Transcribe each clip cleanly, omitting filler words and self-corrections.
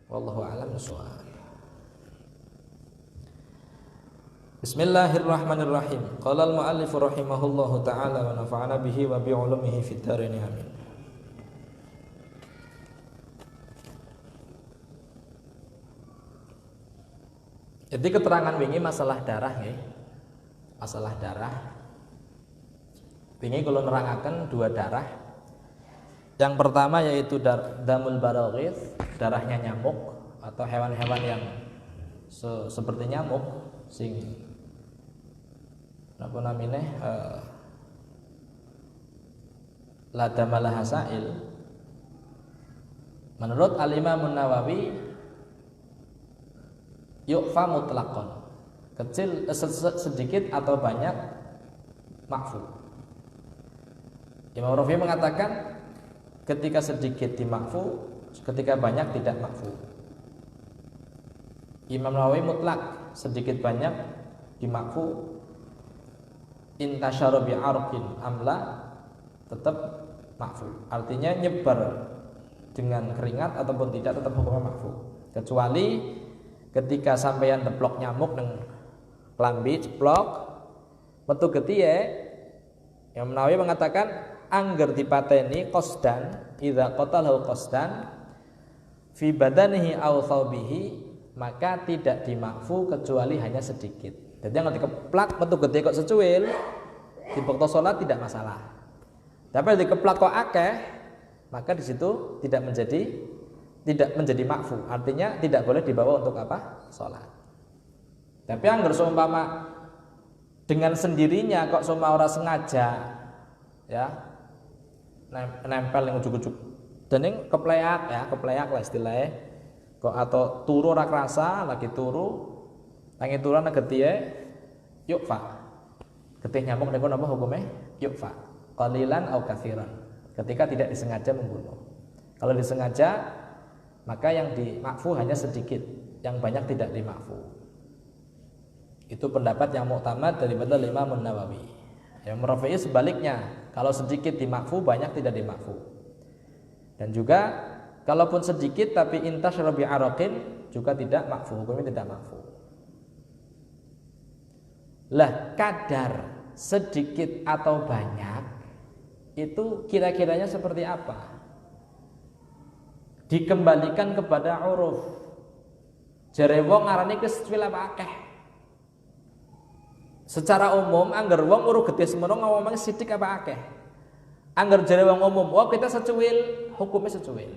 Wallahu a'lam bishawab. Bismillahirrahmanirrahim. Qala al-mu'allif rahimahullahu ta'ala wa nafa'ana bihi wa bi 'ulumihi fid dharain amin. Jadi keterangan wingi masalah darah nggih. Masalah darah. Wingi kula nerangaken dua darah. Yang pertama yaitu damul baraghith, darahnya nyamuk atau hewan-hewan yang seperti nyamuk sing apa namanya la damalah hasail. Menurut Al-Imam An-Nawawi yu'fa mutlaqan, kecil sedikit atau banyak makfu. Imam Rafi mengatakan ketika sedikit dimakfu, ketika banyak tidak makfu. Imam Nawawi mutlak, sedikit banyak dimakfu. Intasyara bi'arqin amla, tetap makfu. Artinya nyebar dengan keringat ataupun tidak, tetap hukumnya makfu. Kecuali ketika sampeyan deplok nyamuk dengan klambi ceplok metu getihe, Imam Nawawi mengatakan angger dipateni qasdan, idza qatalahu qasdan fi badanihi aw thawbihi, maka tidak dimakfu kecuali hanya sedikit. Jadi yang dikeplak metu gede kok secuil, dibekto salat tidak masalah. Tapi dikeplak kok akeh, maka di situ tidak menjadi makfu. Artinya tidak boleh dibawa untuk apa? Salat. Tapi angger seumpama dengan sendirinya kok seumpama ora sengaja ya nempel yang ujug-ujug dan yang kepleak lah istilahnya kok, atau turu ora krasa, lagi turu tangi turan getihe yukfa. Getih nyamuk niku napa hukumnya? Yukfa. Qalilan au katsiran. Ketika tidak disengaja membunuh. Kalau disengaja maka yang dimakfu hanya sedikit, yang banyak tidak dimakfu. Itu pendapat yang muktamad daripada Imam Nawawi. Yang Rafi'i sebaliknya, kalau sedikit dimakfu, banyak tidak dimakfu. Dan juga kalaupun sedikit tapi intasyara bi'araqin juga tidak makfu, hukumnya tidak makfu. Lah kadar sedikit atau banyak itu kira-kiranya seperti apa? Dikembalikan kepada uruf. Jare wong ngarani kesuwil apa akeh. Secara umum angger wong urut gede semono ngomong sithik apa akeh. Angger jare wong umum, oh kita secuil, hukumnya secuil.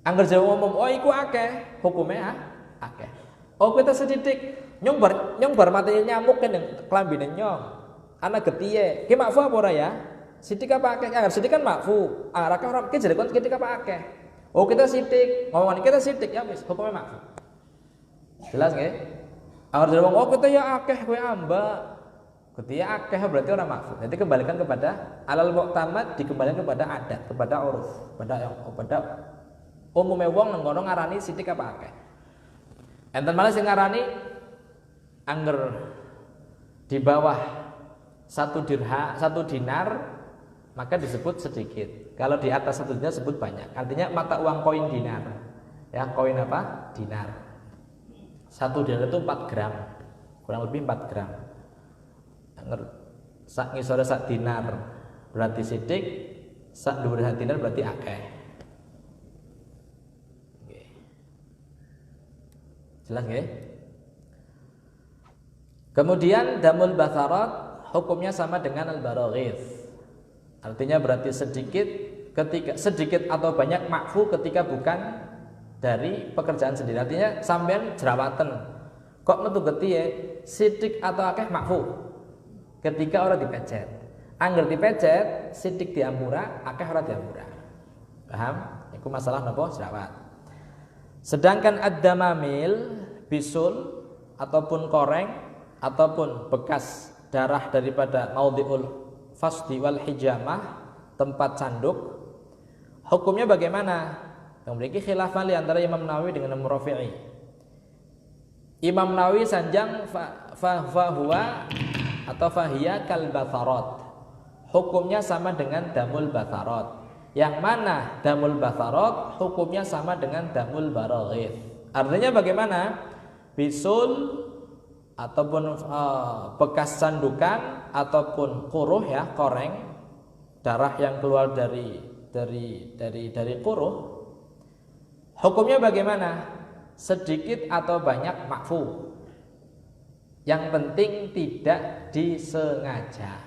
Angger jare wong umum, oh iku akeh, hukumnya akeh. Oh kita sedidik, nyongbar mati nyamuk kan yang kelambine nyong. Ana getiye, ki makfu apa ora ya? Sithik apa akeh? Angger sithik kan makfu. Arake ora ki jare kon sithik apa akeh? Oh kita sithik, ngomongan kita sithik ya wis, hukumnya makfu. Jelas nggih? Angger jare wong oh kita ya akeh kowe ambak. Getiye akeh berarti ora makfu. Jadi kembalikan kepada alal mu'tamad, dikembalikan kepada adat, kepada uruf, kepada umumnya wong nang ngono ngarani sithik apa akeh. Enten malah sing ngarani angger di bawah 1 dinar maka disebut sedikit. Kalau di atas 1 dinar disebut banyak. Artinya mata uang koin dinar. Ya, koin apa? Dinar. 1 dinar itu 4 gram. Kurang lebih 4 gram. Sak ngisore sak dinar berarti sidik, sak dhuwure sak dinar berarti akeh. Jelas nggih? Kemudian damul batharat hukumnya sama dengan al-baraghith. Artinya berarti sedikit atau banyak makfu ketika bukan dari pekerjaan sendiri. Artinya sampean jerawatan kok metu getihe sithik atau akeh makfu ketika ora dipecet. Angger dipecet sithik diampura, akeh ora diampura. Paham? Iku masalah napa? Jerawat. Sedangkan ad-damamil, bisul ataupun koreng ataupun bekas darah daripada maudhi'ul fasdi wal hijamah, tempat canduk, hukumnya bagaimana? Memiliki khilafan di antara Imam Nawawi dengan Imam Rafi'i. Imam Nawawi sanjang fahuwa atau fahiya kal batharat. Hukumnya sama dengan damul batharat. yang mana damul batharat hukumnya sama dengan damul baraghith. Artinya bagaimana? Bisul ataupun bekas sandukan ataupun quruh ya, koreng, darah yang keluar dari quruh, hukumnya bagaimana? Sedikit atau banyak makfu. Yang penting tidak disengaja.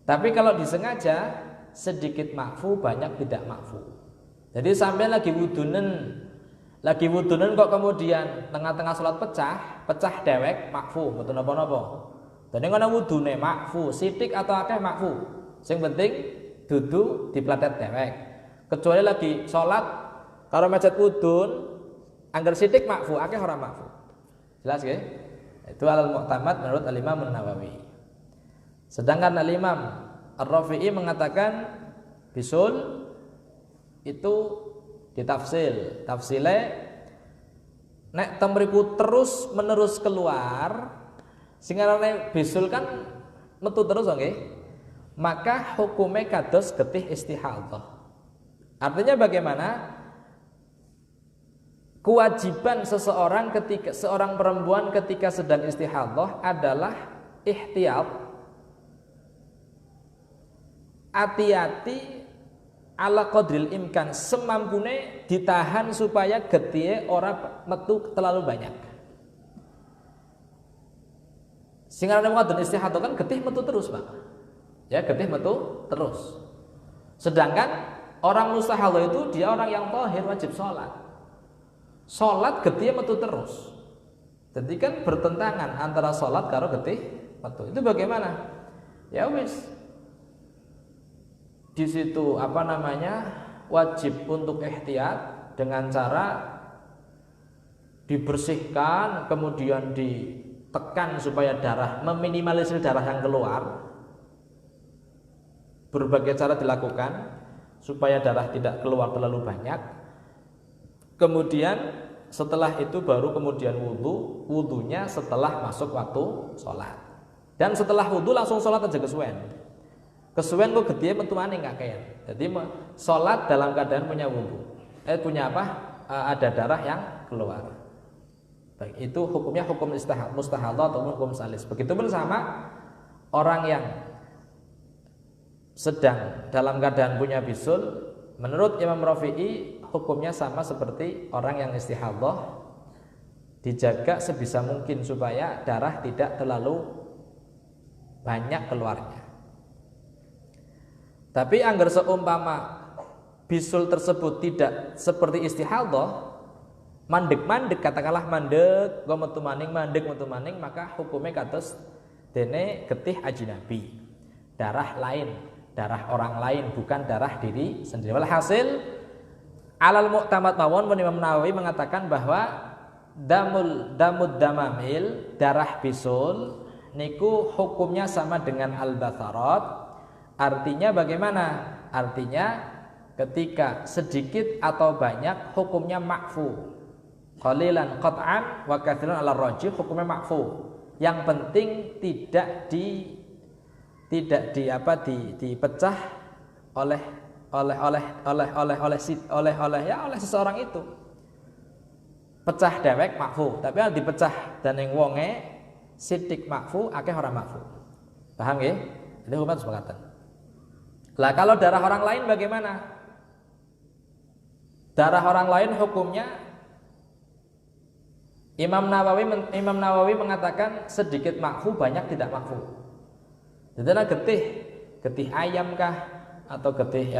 Tapi kalau disengaja, sedikit makfu, banyak tidak makfu. Jadi sampai lagi wudunen kok kemudian tengah-tengah sholat pecah dewek makfu, betul napa-napa. Dene ngono wudune makfu, sithik atau akeh makfu. Sing penting dudu diplatet dewek. Kecuali lagi sholat karo mecet wudun, angger sithik makfu, akeh ora makfu. Jelas nggih? Itu alal mu'tamad menurut Al-Imam An-Nawawi. Sedangkan Al-Imam Ar-Rafi'i mengatakan bisul itu ditafsil. Tafsile nek temriku terus menerus keluar sing arane bisul kan metu terus nggih. Maka hukume kados getih istihadhah. Artinya bagaimana? Kewajiban seseorang seorang perempuan ketika sedang istihadhah adalah ihtiyat, hati-hati ala qadril imkan, semampune ditahan supaya getihe ora metu terlalu banyak. Sing arane wadon istihadhah kan getih metu terus, Pak. Ya, getih metu terus. Sedangkan orang mustahadhah itu dia orang yang tahir, wajib sholat. Sholat getih metu terus. Jadi kan bertentangan antara sholat karo getih metu. Itu bagaimana? Ya wis. Di situ wajib untuk ihtiyat dengan cara dibersihkan, kemudian ditekan supaya darah, meminimalisir darah yang keluar. Berbagai cara dilakukan supaya darah tidak keluar terlalu banyak. Kemudian setelah itu baru kemudian wudunya setelah masuk waktu sholat. Dan setelah wudu langsung sholat aja kesuwen. Kesuwen kok gede metu maning kakean. Jadi sholat dalam keadaan punya wudu. Ada darah yang keluar. Baik, itu hukumnya hukum mustahadhah atau hukum salis. Begitupun sama orang yang sedang dalam keadaan punya bisul, menurut Imam Rafi'i hukumnya sama seperti orang yang istihadhah, dijaga sebisa mungkin supaya darah tidak terlalu banyak keluarnya. Tapi anggar seumpama bisul tersebut tidak seperti istihadhah, mandek katakanlah mandek, metu maning, maka hukumnya kados dene getih ajnabi, darah lain, darah orang lain, bukan darah diri sendiri. Walhasil alal mu'tamad mawon Imam Nawawi mengatakan bahwa damud damamil, darah bisul niku hukumnya sama dengan al-batharat. Artinya bagaimana? Artinya ketika sedikit atau banyak hukumnya makfu. Qalilan qat'an wa katsiran ala rajih, hukumnya makfu. Yang penting tidak dipecah oleh seseorang itu. Pecah dewek makfu, tapi kalau dipecah dan yang wonge sidik makfu, akeh ora makfu. Paham nggih? Itu hukum sepakatan. Lah kalau darah orang lain bagaimana? Darah orang lain hukumnya Imam Nawawi mengatakan sedikit makfu, banyak tidak makfu. Jadi getih ayam kah atau getih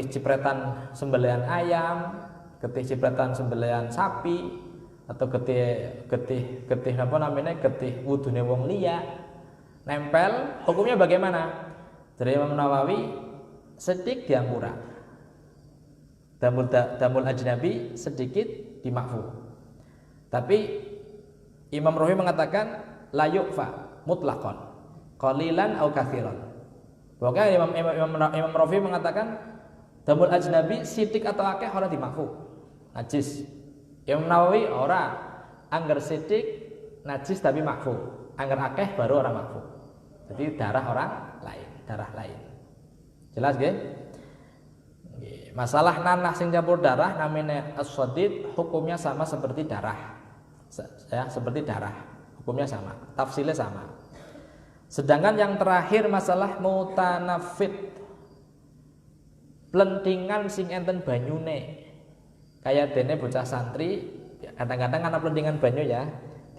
cipretan sembelihan ayam, getih cipretan sembelihan sapi, atau getih wudune wong liya nempel, hukumnya bagaimana? Dari Imam Nawawi sedikit diampura, damul ajnabi sedikit dimakfu. Tapi Imam Rafi mengatakan la yu'fa mutlaqan qalilan au katsiran. Pokoknya Imam Rafi mengatakan damul ajnabi sidik atau akeh ora dimakfu, najis. Imam Nawawi ora, angger sidik najis tapi makfu, angger akeh baru ora makfu. Jadi darah orang lain, darah lain. Jelas nggih? Masalah nanah sing campur darah namanya as-sadid, hukumnya sama seperti darah. Ya, seperti darah. Hukumnya sama, tafsilnya sama. Sedangkan yang terakhir masalah mutanafid, plentingan sing enten banyune. Kayak dene bocah santri, kadang-kadang ana plentingan banyu ya.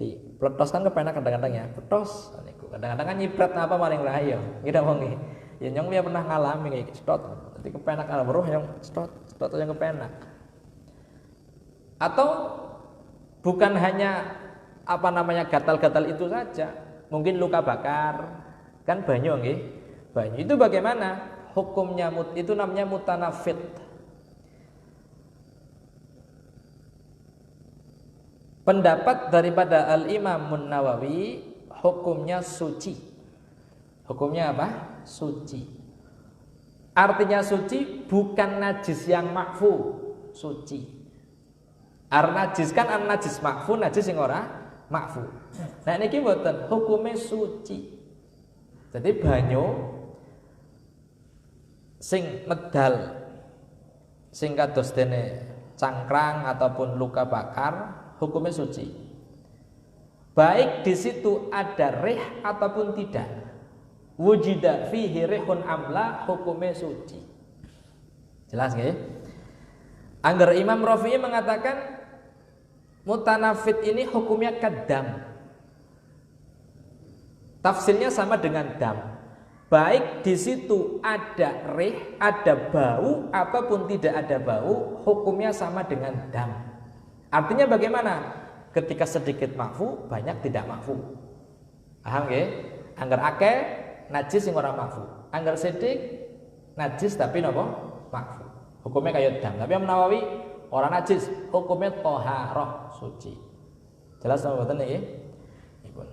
Di pletos kan kepenak kadang-kadang ya. Pletos niku. Kadang-kadang kan nyiprat apa maring rahayu. Ngira wong iki. Ya nyong dia pernah ngalami kayak stot. Dadi kepenak ana weruh yang stot yang kepenak. Atau bukan hanya apa namanya gatal-gatal itu saja, mungkin luka bakar, kan banyu nggih. Banyu itu bagaimana? Hukumnya itu namanya mutanafid. Pendapat daripada Al-Imam Nawawi, hukumnya suci. Hukumnya apa? Suci. Artinya suci bukan najis yang makfu, suci. Najis kan najis makfu, najis yang ora makfu. Nah niki mboten, hukumnya suci. Jadi banyu sing medal sing kados dene cangkrang ataupun luka bakar, hukumnya suci. Baik di situ ada rih ataupun tidak. Wujida fihi rihun amla, hukumnya suci. Jelas nggih? Angger Imam Rafi'i mengatakan mutanafid ini hukumnya kadam. Tafsirnya sama dengan dam. Baik di situ ada rih, ada bau ataupun tidak ada bau, hukumnya sama dengan dam. Artinya bagaimana? Ketika sedikit makfu, banyak tidak makfu. Paham nggih? Angger akeh najis sing ora makfu. Angger sithik najis tapi napa? Makfu. Hukumnya kayak dam. Tapi Imam Nawawi ora najis, hukumnya thaharah, suci. Jelas napa mboten niki? Ipun.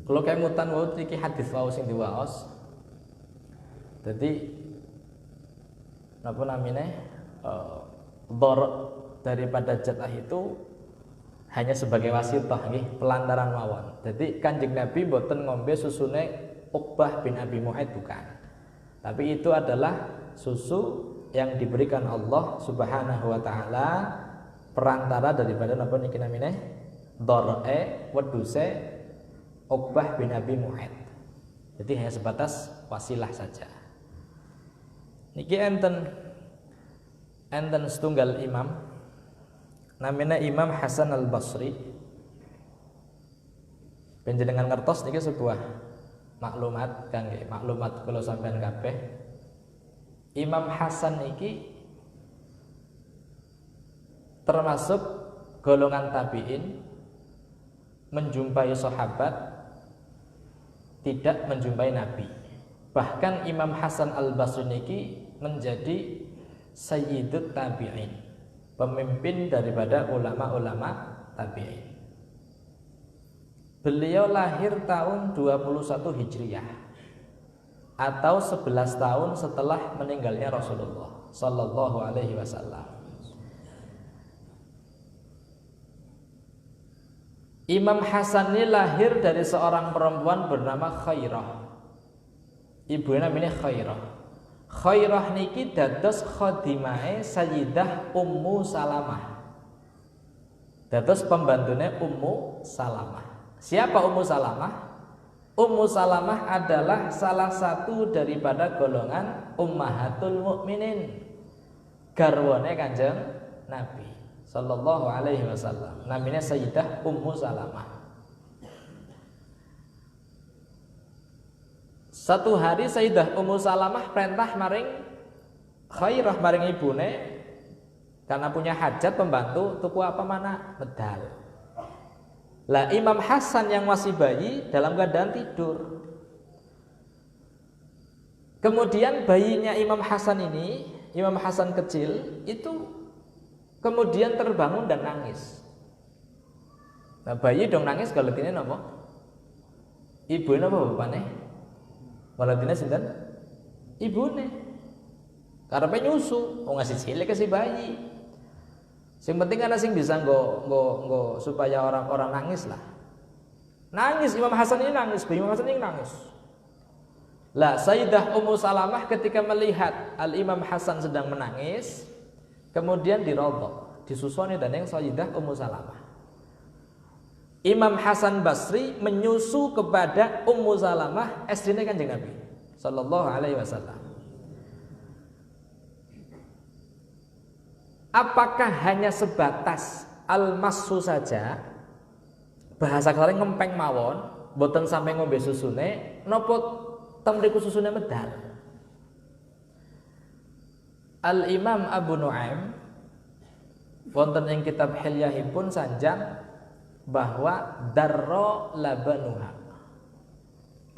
Kalau kemutan wau iki hadis wau sing diwaos. Jadi napa namine? Dhar daripada jatah itu hanya sebagai wasitah nggih, pelantaran mawon. Jadi Kanjeng Nabi mboten ngombe susune Uqbah bin Abi Mu'aid bukan. Tapi itu adalah susu yang diberikan Allah Subhanahu wa taala perantara daripada napa niki namine? Dhar'e weduse Uqbah bin Abi Mu'aid. Jadi hanya sebatas wasilah saja. Niki enten setunggal imam namanya Imam Hasan Al-Basri. Panjenengan ngertos niki sebuah maklumat kangge maklumat kula sampean kabeh. Imam Hasan niki termasuk golongan tabi'in, menjumpai sahabat, tidak menjumpai Nabi. Bahkan Imam Hasan Al-Basri niki menjadi sayyidut tabi'in, pemimpin daripada ulama-ulama tabi'in. Beliau lahir tahun 21 Hijriah atau 11 tahun setelah meninggalnya Rasulullah sallallahu alaihi wasallam. Imam Hasan ini lahir dari seorang perempuan bernama Khairah. Ibunya namanya Khairah. Khairah niki dados khadimae Sayyidah Ummu Salamah. Dados pembantune Ummu Salamah. Siapa Ummu Salamah? Ummu Salamah adalah salah satu daripada golongan Ummahatul Mukminin, garwane Kanjeng Nabi sallallahu alaihi wasallam. Namanya Sayyidah Ummu Salamah. Satu hari Sayyidah Ummu Salamah perintah maring Khairah maring ibune karena punya hajat pembantu tuku apa mana medal. Lah Imam Hasan yang masih bayi dalam keadaan tidur. Kemudian bayinya Imam Hasan ini, Imam Hasan kecil itu kemudian terbangun dan nangis. Nah bayi dong nangis galetine napa? Ibune napa bapakne? Galetine sinten? Ibune. Karepe nyusu, wong ngasih cilik ke si bayi. Sing penting ana sing bisa nggo supaya orang-orang nangis lah. Nangis Imam Hasan ini nangis, Imam Hasan ini nangis. Lah Sayyidah Ummu Salamah ketika melihat Al-Imam Hasan sedang menangis, kemudian dirodok, disusoni dening Sayyidah Ummu Salamah. Imam Hasan Basri menyusu kepada Ummu Salamah, istrine Kanjeng Nabi sallallahu alaihi wasallam. Apakah hanya sebatas al-massu saja? Bahasa kasare ngempeng mawon, boten sampai ngombe susune, napa teng mriku susune medal? Al-Imam Abu Nuaim wonten ing kitab Hilyahipun sanjang bahwa darra labanuha.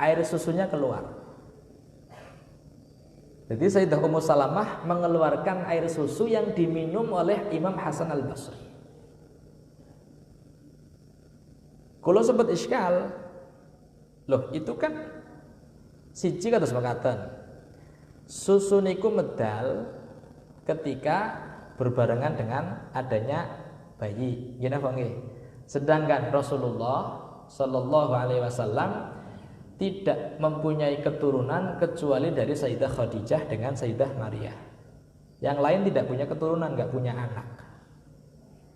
Air susunya keluar. Jadi Sayyidah Ummu Salamah mengeluarkan air susu yang diminum oleh Imam Hasan Al-Basri. Kalau sempat iskal, loh itu kan siji kados mekaten. Susu niku medal ketika berbarengan dengan adanya bayi. Gini apa nggih? Sedangkan Rasulullah sallallahu alaihi wasallam tidak mempunyai keturunan kecuali dari Sayyidah Khadijah dengan Sayyidah Maria. Yang lain tidak punya keturunan, enggak punya anak.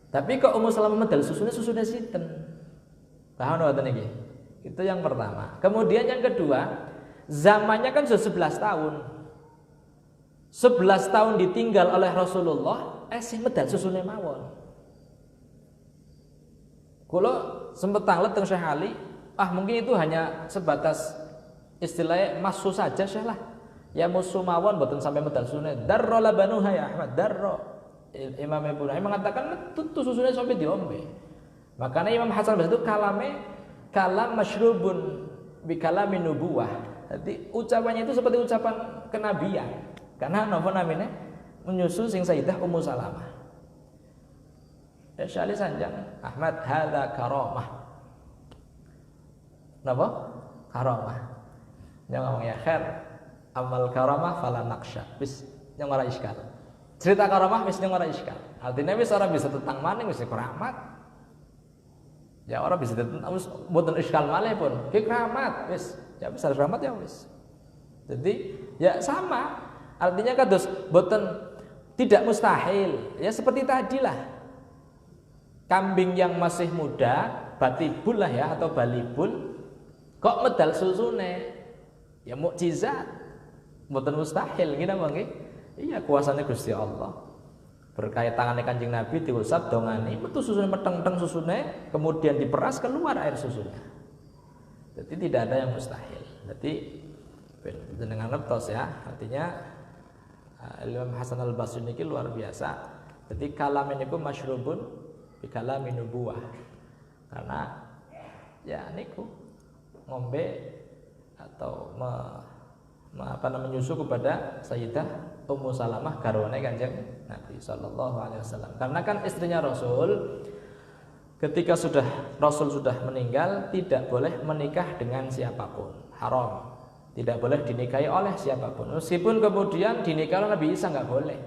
Tapi kok Ummu Salamah medal susunya sinten? Paham mboten iki? Itu yang pertama. Kemudian yang kedua, zamannya kan sudah 11 tahun. 11 tahun ditinggal oleh Rasulullah, sing medal susune mawon. Kula sempet tanglet teng Syekh Ali, mungkin itu hanya sebatas istilahnya masu saja Syekh lah. Ya musu mawon boten sampai medal susune. Darra labanuha ya Ahmad, darra. Imam Ibnu Nuaim mengatakan tutu susunya sampai diombe. Makanya Imam Hasan Basri itu kalam masyrubun bi kalamin nubuwah. Jadi ucapannya itu seperti ucapan kenabian. Karena napa namanya menyusul sing Sayyidah Ummu Salamah. Ya Syali sanjang Ahmad hadza karamah. Napa? Karamah. Yang ngomong ya khair amal karamah fala naqsha. Wis yang ora iskal. Cerita karamah wis yang ora iskal. Artinya wis ora bisa tentang maning wis keramat. Ya orang bisa tentang mboten iskal malih pun. Ki keramat wis. Ya bisa keramat ya wis. Jadi ya sama. Artinya kados boten tidak mustahil. Ya seperti tadilah. Kambing yang masih muda, batibul lah ya atau balibul, kok medal susune? Ya mukjizat. Mboten mustahil ngene apa nggih? Iya kuasane Gusti Allah. Berkait tangannya Kanjeng Nabi diusap dongani, metu susune meteng-teng susune, kemudian diperas keluar air susunya. Jadi tidak ada yang mustahil. Jadi jenengan ngertos ya, artinya Imam Hasan Al-Basri niki luar biasa. Jadi kalam niku masyrubun bi kalamin nubuwah. Karena ya niku ngombe atau menyusu kepada Sayyidah Ummu Salamah garwane Kanjeng Nabi sallallahu alaihi wasallam. Karena kan istrinya Rasul ketika Rasul sudah meninggal tidak boleh menikah dengan siapapun, haram. Tidak boleh dinikahi oleh siapapun. Meskipun kemudian dinikahi oleh Nabi Isa enggak boleh.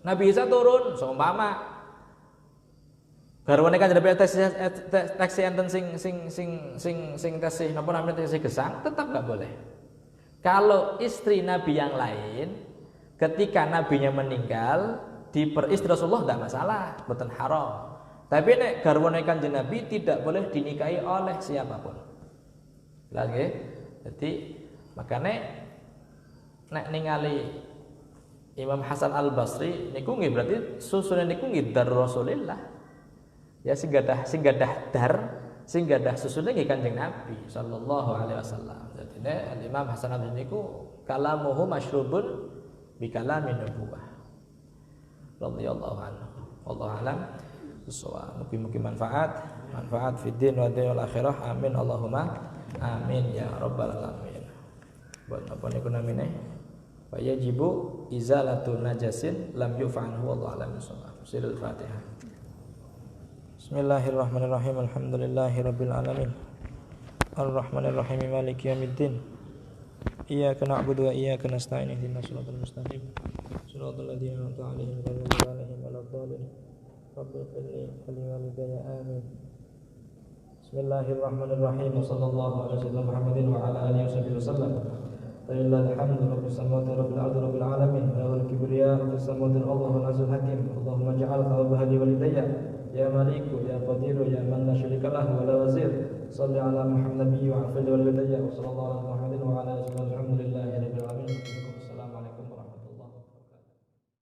Nabi Isa turun seumpama garwane Kanjeng Nabi tes enten sing tesih napa namanya tesih gesang tetap enggak boleh. Kalau istri Nabi yang lain ketika nabinya meninggal diperistri Rasulullah tidak masalah, mboten haram. Tapi nek garwane Kanjeng Nabi tidak boleh dinikahi oleh siapapun. Lagi, jadi makanya nek ningali Imam Hasan Al-Basri niku nggih berarti susune niku nggih dar Rasulillah. Ya sing gadah susune nggih Kanjeng Nabi sallallahu alaihi wasallam. Jadi nek Imam Hasan Al-Basri niku kalamuhu masyrubun bikalamin nubuwah radhiyallahu anhu. Wallahu alam bissawab. Mugi-mugi manfaat fid din wa dunya wal akhirah. Amin Allahumma amin ya rabbal alamin. Buat apa niku namine? Wa yajibu izalatu najasin lam yuf'anhu wallahu alam bissawab. Sirul Fatihah. Bismillahirrahmanirrahim. Alhamdulillahirabbil alamin. Arrahmanirrahim maliki yaumiddin. Iyyaka na'budu wa iyyaka nasta'in ihdinas siratal mustaqim. Shiratal ladzina an'amta 'alaihim ghairil maghdubi 'alaihim waladdallin. اغفر لي ولوالدي آمين. بسم الله الرحمن الرحيم وصلى الله على سيدنا محمد وعلى آله وصحبه وسلم. فلله الحمد رب السماوات ورب الأرض رب العالمين له الكبرياء في السماوات والأرض والعزيز الحكيم. اللهم اجعل ثوابها لوالدي يا مليك يا قدير يا من لا شريك له ولا وزير. صل على محمد النبي وعلى آله وصحبه وسلم وصلى الله على محمد وعلى آله وصحبه